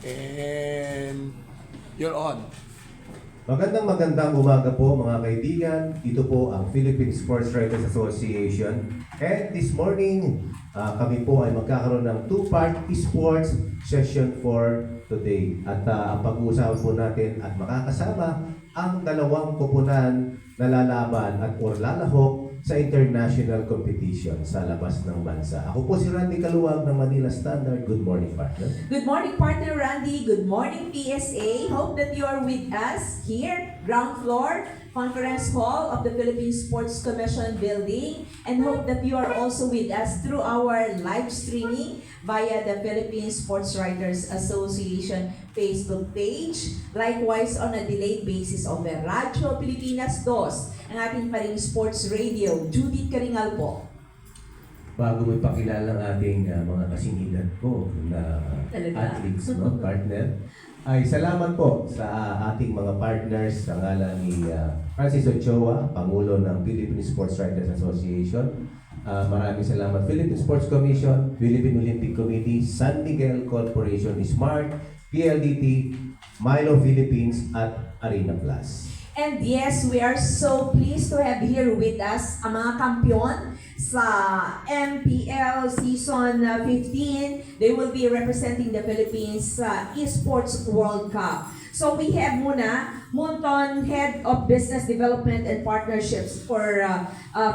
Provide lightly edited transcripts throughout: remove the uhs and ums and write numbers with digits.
And you're on. Magandang umaga po mga kaibigan. Dito po ang Philippine Sports Writers Association. And this morning, kami po ay magkakaroon ng two-part esports session for today. At ang pag-uusapan po natin at makakasama ang dalawang koponan na lalaban at or lalahok sa international competition sa labas ng bansa. Ako po si Randy Kaluwag ng Manila Standard. Good morning, partner. Good morning, partner Randy. Good morning, PSA. Hope that you are with us here, ground floor, Conference Hall of the Philippine Sports Commission building, and hope that you are also with us through our live streaming via the Philippine Sports Writers Association Facebook page. Likewise, on a delayed basis over Radyo Pilipinas 2, ang ating paring sports radio. Judith Karingal po. Bago mo ipakilala ang ating mga kasinghilan ko na athletes, no, partner, ay salamat po sa ating mga partners sa ngalan ni Francis Ochoa, Pangulo ng Philippine Sports Writers Association. Maraming salamat Philippine Sports Commission, Philippine Olympic Committee, San Miguel Corporation, Smart, PLDT, Milo Philippines at Arena Plus. And yes, we are so pleased to have here with us ang mga kampiyon sa MPL Season 15. They will be representing the Philippines sa Esports World Cup. So we have muna Munton, Head of Business Development and Partnerships for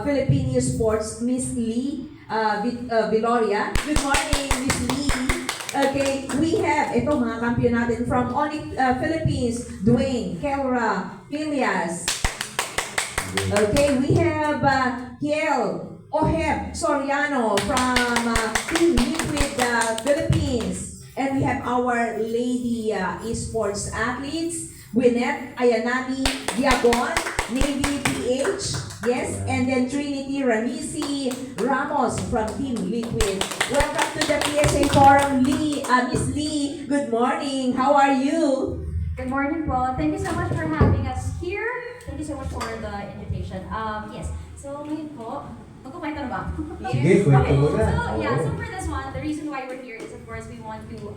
Philippine Esports, Miss Lee Viloria. Good morning, Miss Lee. Okay, we have ito mga kampiyon natin from Onyx Philippines, Dwayne, Kelra, Phileas. Okay, we have Kiel Oheb Soriano from Team Liquid Philippines. And we have our lady esports athletes, Gwyneth Ayanami Diagon, Navy PH, yes, and then Trinity Ramisi Ramos from Team Liquid. Welcome to the PSA Forum, Miss Lee. Good morning. How are you? Good morning, Paul. Thank you so much for having us here. Thank you so much for the invitation. Yes. So, ngayon po, magkukwento na ba? Sige, kwento mo na. So for this one, the reason why we're here is, of course, we want to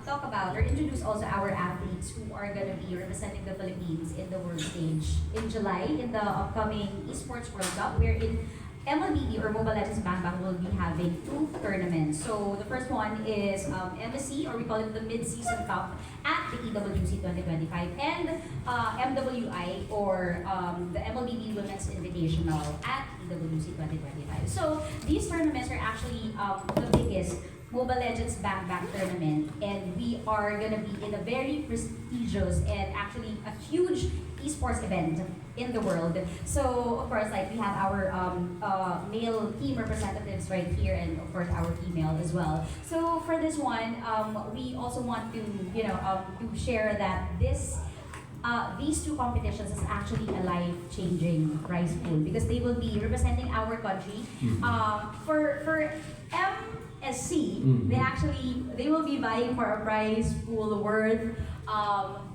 talk about or introduce also our athletes who are going to be representing the Philippines in the world stage in July in the upcoming Esports World Cup. We're in MLBB or Mobile Legends Bang Bang will be having two tournaments. So the first one is MSC, or we call it the Mid-Season Cup at the EWC 2025, and MWI or the MLBB Women's Invitational at EWC 2025. So these tournaments are actually the biggest Mobile Legends Bang Bang tournament, and we are gonna be in a very prestigious and actually a huge esports event in the world. So of course, like we have our male team representatives right here, and of course our female as well. So for this one, we also want to to share that these two competitions is actually a life-changing prize pool because they will be representing our country. For MSC, they will be vying for a prize pool worth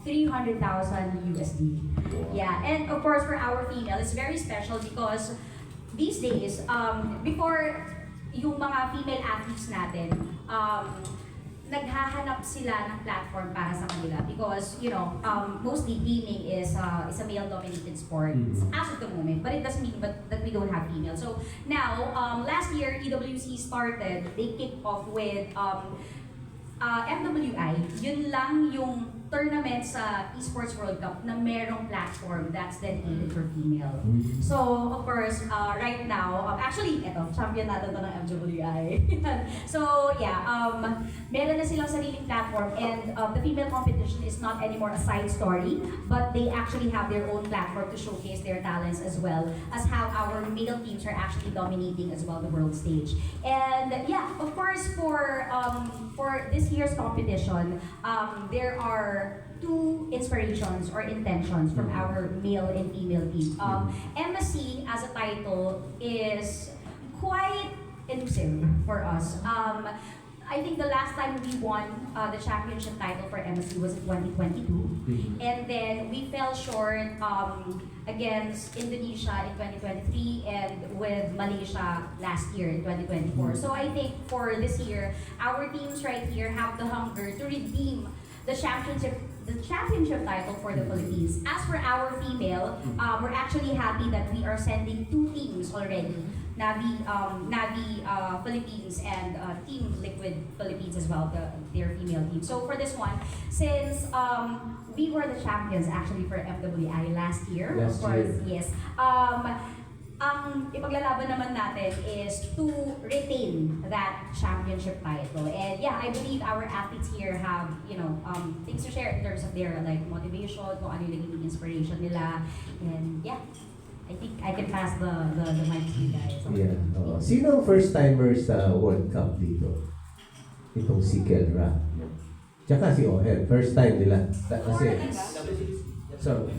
300,000 USD. Yeah, and of course for our female, it's very special because these days, before yung mga female athletes natin, naghahanap sila ng platform para sa kanila because mostly gaming is a male-dominated sport as of the moment, but it doesn't mean that we don't have female. So now, last year EWC started, they kicked off with MWI. Yun lang yung tournament sa Esports World Cup na merong platform that's dedicated for female. So, of course, right now, actually, champion natin to ng MWI. So, yeah, meron na silang sariling platform, and the female competition is not anymore a side story, but they actually have their own platform to showcase their talents as well as how our male teams are actually dominating as well the world stage. And yeah, of course, for this year's competition, there are two inspirations or intentions from our male and female team. MSC as a title is quite elusive for us. I think the last time we won the championship title for MSC was in 2022. And then we fell short against Indonesia in 2023 and with Malaysia last year in 2024. So I think for this year, our teams right here have the hunger to redeem the championship title for the Philippines. As for our female, we're actually happy that we are sending 2 teams already. Navi Philippines and Team Liquid Philippines as well, their female team. So for this one, since we were the champions actually for MWI last year, Last of course, year. yes. Ang ipaglalaban naman natin is to retain that championship title. And yeah, I believe our athletes here have, things to share in terms of their like motivation, kung ano yung naging inspiration nila. And yeah, I think I can pass the mic to you guys. Yeah. Sino ang first timer sa World Cup dito? Itong si Kelra. Tsaka si Ohel. First time nila. Kasi,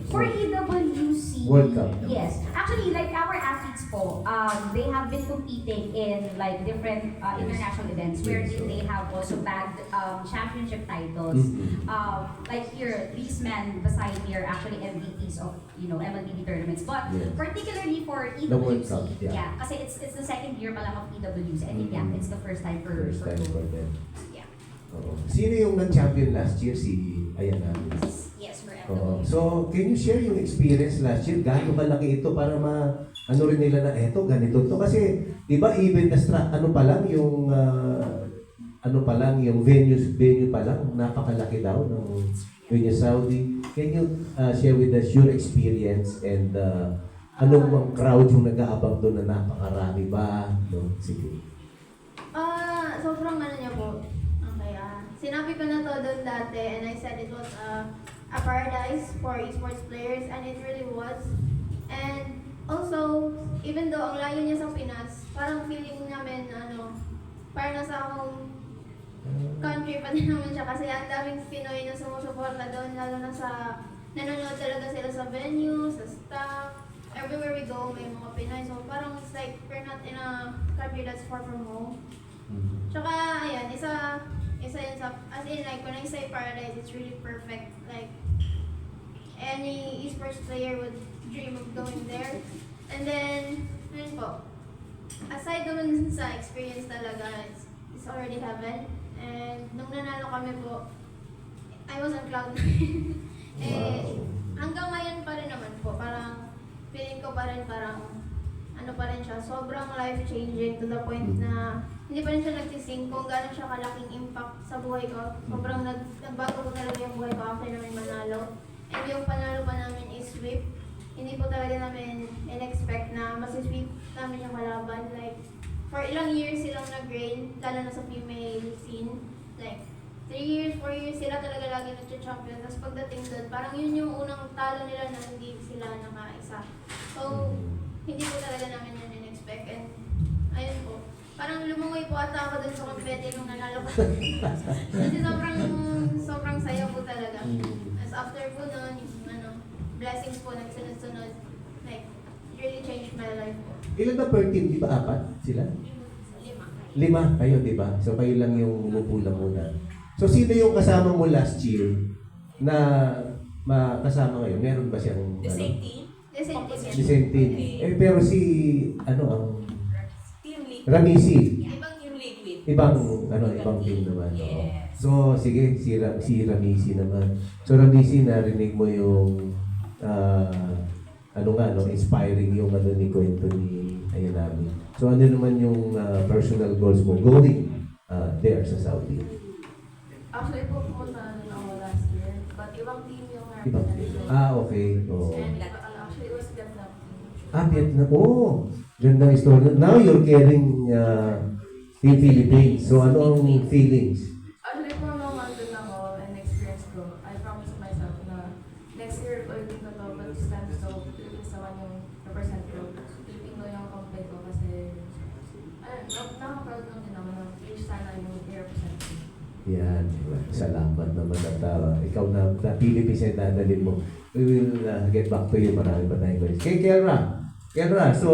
For EWC, World Cup. yes. Actually, like our athletes po, they have been competing in like different international events where Yes, so- they have also bagged championship titles. Like here, these men beside me are actually MVPs of MLBB tournaments. But Yes. particularly for The World EWC, Cup, yeah. kasi it's the second year pa lang of EWC. I think yeah, it's the first time for First time for them. Yeah. Oo. Sino yung nag-champion last year? Si Ayana. Yes, for Oo. MWC. So, can you share yung experience last year? Gaano kalaki ito para ano rin nila na eto, ganito to? Kasi, di ba, even ano pa lang yung venue pa lang, napakalaki daw ng Venue Saudi. Can you share with us your experience and anong mga crowd yung nag-aabang doon na napakarami ba? No? Sige. Sobrang niya po. Okay, sinabi ko na to doon dati and I said it was a paradise for esports players and it really was. And also, even though ang layo niya sa Pinas, parang feeling namin, parang nasa akong country pa din naman siya kasi ang daming Pinoy na sumusuporta doon, lalo na nanonood talaga sila sa venue, sa staff, everywhere we go may mga Pinoy. So parang it's like we're not in a country that's far from home. Tsaka, ayan, isa yun sa, as in like, when I say paradise, it's really perfect. Like, any esports player would dream of going there. And then, yun po, aside naman dun sa experience talaga, it's already heaven. And nung nanalo kami po, I was on cloud nine. Hanggang ngayon pa rin naman po, parang, feeling ko pa rin parang, pa rin siya, sobrang life-changing to the point na hindi pa rin siya nagsising kung gano'n siya kalaking impact sa buhay ko. Sobrang nagbago ko talaga yung buhay ko after namin manalo. And yung panalo pa namin is sweep. Hindi po talaga namin in-expect na masisweep namin yung kalaban. Like, for ilang years silang nag-reign, lalo na sa female scene. Like, 3 years, 4 years sila talaga lagi nag-champion. Tapos pagdating doon, parang yun yung unang talo nila na hindi sila nakaisa. So, hindi po talaga namin yun in-expect. And, ayun po. Parang lumungoy po ata ako dun sa compete nung nanalo ko. Kasi sobrang saya po talaga. As after po nun, blessings po nagsunod-sunod. Like, it really changed my life po. Ilan ba per team? Di ba 4 sila? 5 kayo, di ba? So kayo lang yung umupo lang muna. So sino yung kasama mo last year na kasama ngayon? Meron ba siyang The same team? The same team. The same team. Okay. Pero ang Team Liquid. Ramisi. Ibang Team Liquid. Ibang team naman. Oo. Yes. So sige, si Ramisi naman. So Ramisi, narinig mo yung inspiring yung ni kwento ni Ayanami. So ano naman yung personal goals mo going there sa Saudi? Actually po pumunta ako last year. But ibang team yung Ibang team. Okay. Oo. And actually it was Vietnam. Vietnam. Oh, gandang story. Now you're carrying Team Philippines. So ano ang feelings? Actually po nung andun ako and experience ko, I promised myself na next year ulitin ko to, but this time so Philippines naman yung represent ko. Philippine ko yung company ko kasi nakaka-proud lang din naman na each sana yung i-represent ko. Yan. Salamat naman at ikaw na Philippines ay dadalhin mo. We will get back to you. Marami pa tayong questions. Kay Kelra, so